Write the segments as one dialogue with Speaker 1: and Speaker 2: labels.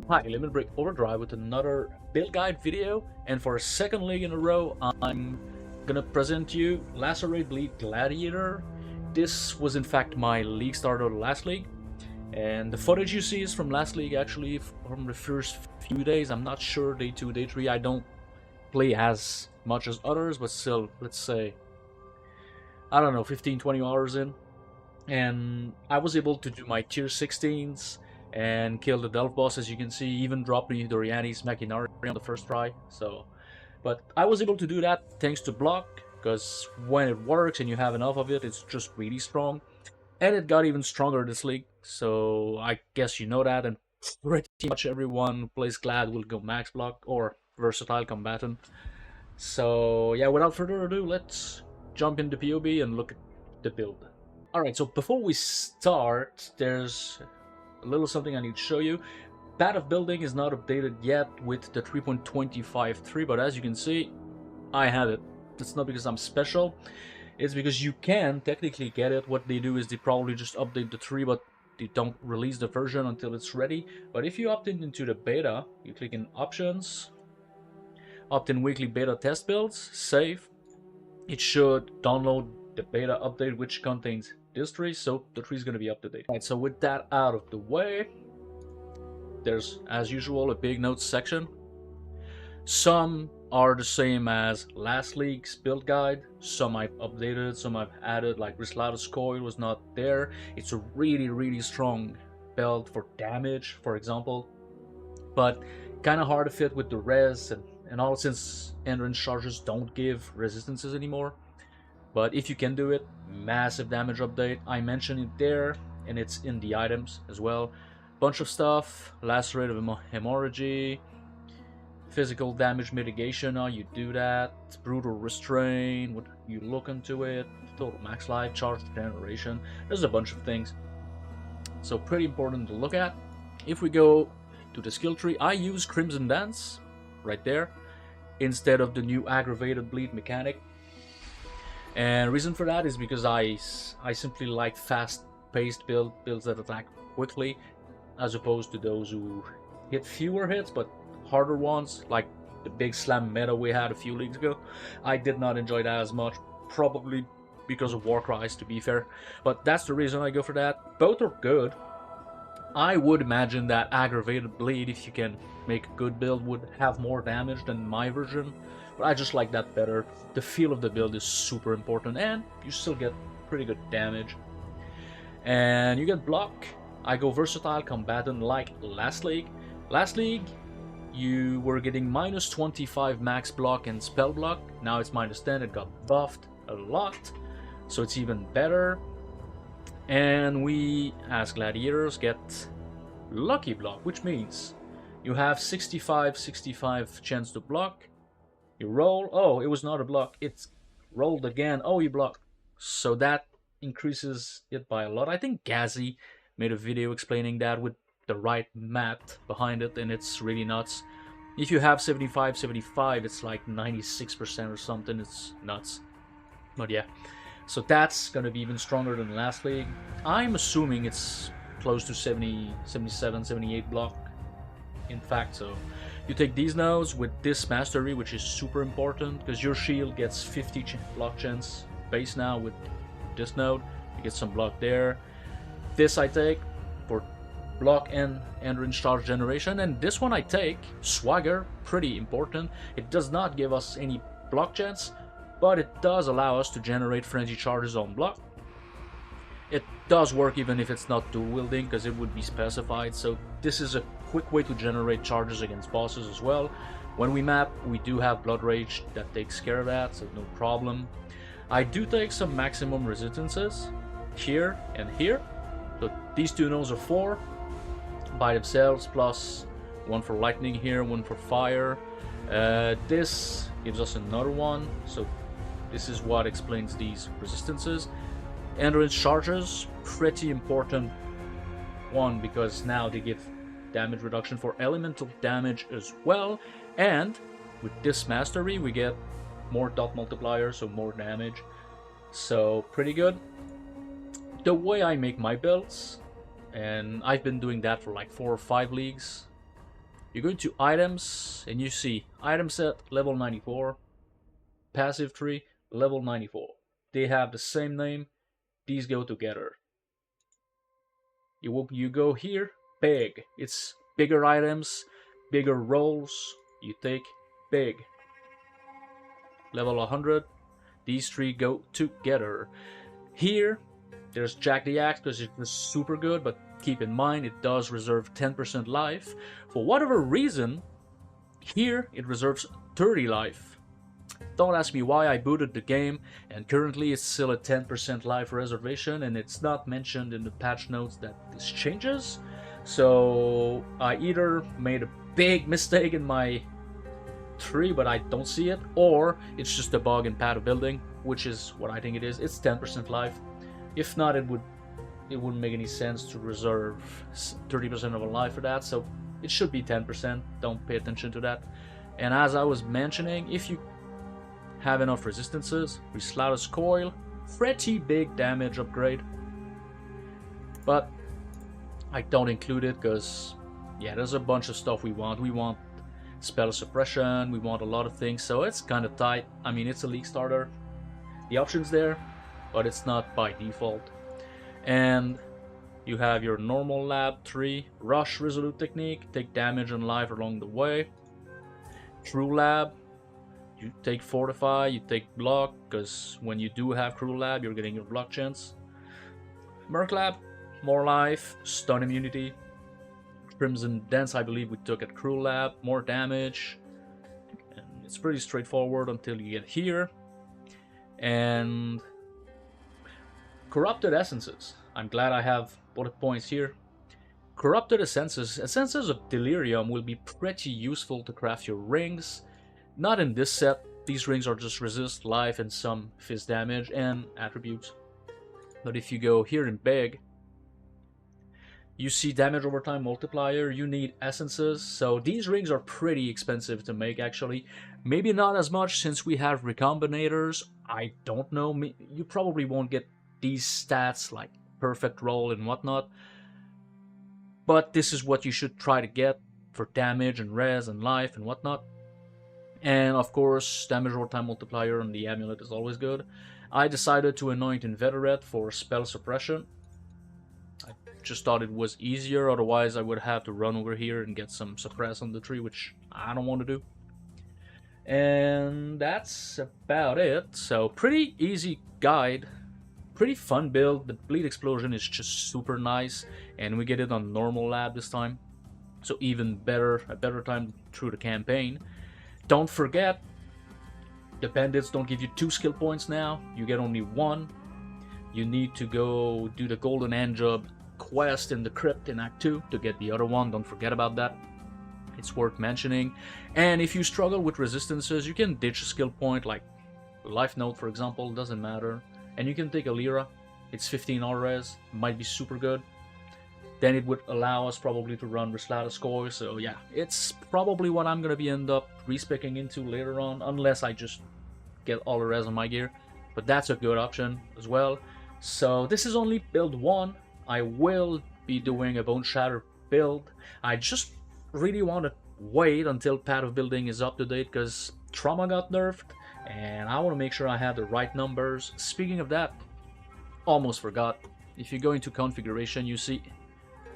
Speaker 1: Hi, Limit Break Overdrive with another build guide video, and for a second league in a row, I'm gonna present you Lacerate Bleed Gladiator. This was in fact my league starter last league, and the footage you see is from last league, actually from the first few days. I'm not sure day 2, day 3, I don't play as much as others, but still, let's say, I don't know, 15-20 hours in. And I was able to do my tier 16s and kill the Delph boss, as you can see, even drop the Doriani's Machinari on the first try. But I was able to do that thanks to block, because when it works and you have enough of it, it's just really strong. And it got even stronger this league, so I guess you know that, and pretty much everyone who plays Glad will go max block or versatile combatant. So yeah, without further ado, let's jump into PoB and look at the build. Alright, so before we start, there's a little something I need to show you. Path of Building is not updated yet with the 3.25.3, but as you can see, I have it. It's not because I'm special, it's because you can technically get it. What they do is they probably just update the 3, but they don't release the version until it's ready. But if you opt in into the beta, you click in Options, opt in Weekly Beta Test Builds, Save. It should download the beta update, which contains this tree, so the tree is going to be up to date. Right, so with that out of the way, there's, as usual, a big notes section. Some are the same as last league's build guide, some I've updated, some I've added, like Rislata's coil was not there. It's a really strong belt for damage, for example, but kind of hard to fit with the res and all, since endurance charges don't give resistances anymore. But if you can do it, massive damage update. I mentioned it there, and it's in the items as well. Bunch of stuff, Lacerate of Hemorrhage, physical damage mitigation, how you do that, brutal restraint, what you look into it, total max life, charge generation. There's a bunch of things, so pretty important to look at. If we go to the skill tree, I use Crimson Dance right there instead of the new aggravated bleed mechanic. And reason for that is because I simply like fast-paced builds that attack quickly, as opposed to those who hit fewer hits but harder ones, like the big slam meta we had a few leagues ago. I did not enjoy that as much, probably because of Warcries, to be fair, but that's the reason I go for that. Both are good. I would imagine that aggravated bleed, if you can make a good build, would have more damage than my version, but I just like that better. The feel of the build is super important, and you still get pretty good damage. And you get block. I go versatile combatant like last league. Last league, you were getting minus 25 max block and spell block. Now it's minus 10. It got buffed a lot, so it's even better. And we, as gladiators, get lucky block, which means you have 65 chance to block. You roll, oh, it was not a block, it's rolled again, oh, you block. So that increases it by a lot. I think Gazi made a video explaining that with the right math behind it, and it's really nuts. If you have 75, it's like 96% or something, it's nuts. But yeah, so that's gonna be even stronger than last league. I'm assuming it's close to 70, 77, 78 block, in fact. So you take these nodes with this mastery, which is super important, because your shield gets 50 block chance base now with this node. You get some block there. This I take for block and endurance charge generation, and this one I take, Swagger, pretty important. It does not give us any block chance, but it does allow us to generate frenzy charges on block. It does work even if it's not dual wielding, because it would be specified, so this is a quick way to generate charges against bosses as well. When we map, we do have Blood Rage that takes care of that, so no problem. I do take some maximum resistances here and here, so these two nodes are 4 by themselves, plus one for lightning here, one for fire. This gives us another one, so this is what explains these resistances. Endurance charges, pretty important one, because now they give damage reduction for elemental damage as well, and with this mastery we get more dot multiplier, so more damage, so pretty good. The way I make my builds, and I've been doing that for like 4 or 5 leagues You go into items and you see item set level 94, passive tree level 94. They have the same name. These go together. You go here, big. It's bigger items, bigger rolls. You take big. Level 100. These three go together. Here, there's Jack the Axe because it was super good, but keep in mind it does reserve 10% life. For whatever reason, here it reserves 30 life. Don't ask me why. I booted the game and currently it's still a 10% life reservation, and it's not mentioned in the patch notes that this changes. So I either made a big mistake in my tree, but I don't see it, or it's just a bug in PoB building, which is what I think it is. It's 10% life. If not, it wouldn't make any sense to reserve 30% of a life for that, so it should be 10%. Don't pay attention to that. And as I was mentioning, if you have enough resistances, Lacerate coil, pretty big damage upgrade. But I don't include it because, yeah, there's a bunch of stuff we want. We want spell suppression, we want a lot of things, so it's kind of tight. I mean, it's a league starter. The option's there, but it's not by default. And you have your normal lab 3, rush resolute technique, take damage and life along the way. True lab, you take fortify, you take block, because when you do have true lab, you're getting your block chance. Merc lab, more life, stun immunity. Crimson Dance, I believe we took at Cruel Lab, more damage, and it's pretty straightforward until you get here. And Corrupted Essences. I'm glad I have bullet points here. Corrupted Essences of Delirium will be pretty useful to craft your rings. Not in this set, these rings are just resist, life, and some fizz damage and attributes. But if you go here in Big, you see damage over time multiplier, you need essences, so these rings are pretty expensive to make actually. Maybe not as much since we have recombinators, I don't know, you probably won't get these stats like perfect roll and whatnot. But this is what you should try to get for damage and res and life and whatnot. And of course, damage over time multiplier on the amulet is always good. I decided to anoint Inveterate for spell suppression. Just thought it was easier, otherwise I would have to run over here and get some suppress on the tree, which I don't want to do. And that's about it. So pretty easy guide, pretty fun build. The bleed explosion is just super nice, and we get it on normal lab this time, so even better, a better time through the campaign. Don't forget, the bandits don't give you 2 skill points now, you get only 1. You need to go do the golden hand job quest in the crypt in Act 2 to get the other one. Don't forget about that. It's worth mentioning. And if you struggle with resistances, you can ditch a skill point like Life Note, for example, doesn't matter. And you can take a Lyra. It's 15 R-res, might be super good. Then it would allow us probably to run Lacerate coil. So yeah, it's probably what I'm gonna be end up respecing into later on, unless I just get all the res on my gear. But that's a good option as well. So this is only build 1. I will be doing a Bone Shatter build. I just really want to wait until PoB building is up to date because Trauma got nerfed and I want to make sure I have the right numbers. Speaking of that, almost forgot. If you go into configuration, you see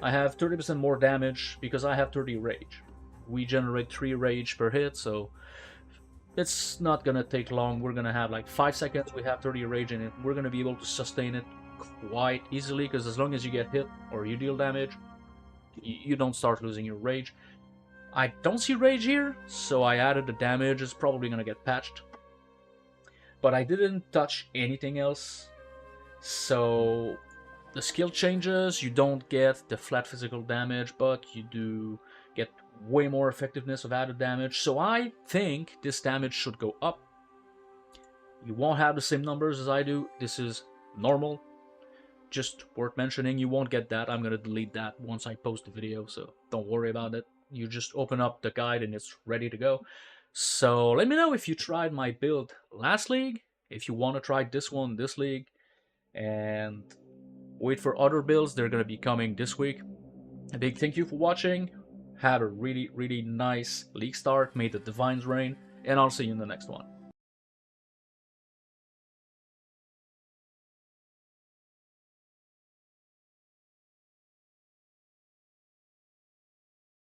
Speaker 1: I have 30% more damage because I have 30 rage. We generate 3 rage per hit, so it's not gonna take long. We're gonna have like 5 seconds, we have 30 rage in it. We're gonna be able to sustain it quite easily, because as long as you get hit or you deal damage, you don't start losing your rage. I don't see rage here, so I added the damage. It's probably gonna get patched, but I didn't touch anything else. So the skill changes, you don't get the flat physical damage, but you do get way more effectiveness of added damage. So I think this damage should go up. You won't have the same numbers as I do. This is normal. Just worth mentioning, you won't get that. I'm gonna delete that once I post the video, so don't worry about it. You just open up the guide and it's ready to go. So let me know if you tried my build last league, if you want to try this one this league, and wait for other builds. They're gonna be coming this week. A big thank you for watching. Have a really, really nice league start. May the divines reign, and I'll see you in the next one.